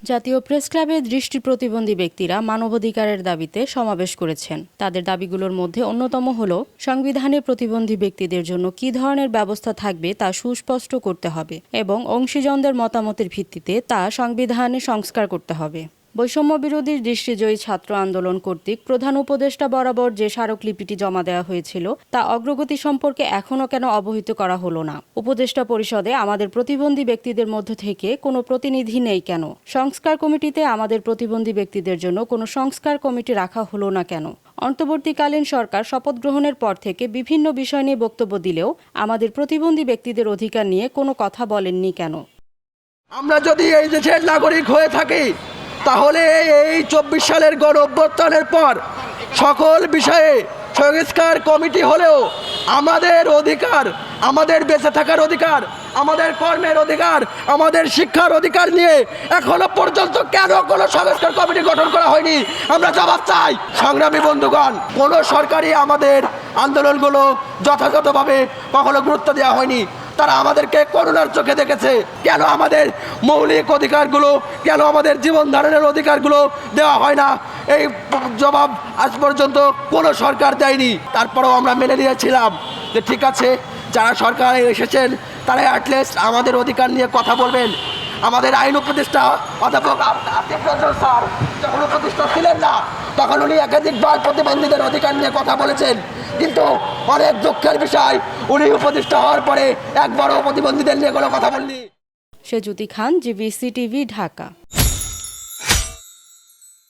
জাতীয় প্রেস ক্লাবে দৃষ্টি প্রতিবন্ধী ব্যক্তিরা মানবাধিকারের দাবিতে সমাবেশ করেছেন। তাদের দাবিগুলোর মধ্যে অন্যতম হল সংবিধানে প্রতিবন্ধী ব্যক্তিদের জন্য কী ধরনের ব্যবস্থা থাকবে তা সুস্পষ্ট করতে হবে এবং অংশীজনদের মতামতের ভিত্তিতে তা সংবিধানে সংস্কার করতে হবে। বৈষম্য বিরোধী দৃষ্টিজয়ী ছাত্র আন্দোলন কর্তৃক প্রধান উপদেষ্টা বরাবর যে স্মারকলিপিটি জমা দেওয়া হয়েছিল তা অগ্রগতি সম্পর্কে এখনও কেন অবহিত করা হলো না? উপদেষ্টা পরিষদে আমাদের প্রতিবন্ধী ব্যক্তিদের মধ্য থেকে কোনো প্রতিনিধি নেই কেন? সংস্কার কমিটিতে আমাদের প্রতিবন্ধী ব্যক্তিদের জন্য কোনো সংস্কার কমিটি রাখা হলো না কেন? অন্তর্বর্তীকালীন সরকার শপথ গ্রহণের পর থেকে বিভিন্ন বিষয় নিয়ে বক্তব্য দিলেও আমাদের প্রতিবন্ধী ব্যক্তিদের অধিকার নিয়ে কোনো কথা বলেননি কেন? আমরা যদি এই দেশের নাগরিক হয়ে থাকি তাহলে এই ২৪ সালের গণ অভ্যুত্থানের পর সকল বিষয়ে সংস্কার কমিটি হলেও আমাদের অধিকার, আমাদের বেঁচে থাকার অধিকার, আমাদের কর্মের অধিকার, আমাদের শিক্ষার অধিকার নিয়ে এখনো পর্যন্ত কেন কোনো সংস্কার কমিটি গঠন করা হয়নি? আমরা জবাব চাই। সংগ্রামী বন্ধুগণ, কোনো সরকারই আমাদের আন্দোলনগুলো যথাযথভাবে কখনো গুরুত্ব দেওয়া হয়নি। তারা আমাদেরকে করুণার চোখে দেখেছে। কেন আমাদের মৌলিক অধিকারগুলো, কেন আমাদের জীবন ধারণের অধিকারগুলো দেওয়া হয় না? এই জবাব আজ পর্যন্ত কোনো সরকার দেয়নি। তারপরেও আমরা মেনে নিয়েছিলাম যে ঠিক আছে, যারা সরকারে এসেছেন তারা অ্যাটলিস্ট আমাদের অধিকার নিয়ে কথা বলবেন। আমাদের আইন উপদেষ্টা অধ্যাপক আতিক নজরুল স্যার যখন উপদেষ্টা ছিলেন না তখন উনি একাধিকবার প্রতিবন্ধীদের অধিকার নিয়ে কথা বলেছেন, কিন্তু অনেক দুঃখের বিষয় উনি উপদেষ্টা হওয়ার পরে একবারও প্রতিবন্ধীদের নিয়ে কোনো কথা বলনি। সেজুতি খান, GBC TV, ঢাকা।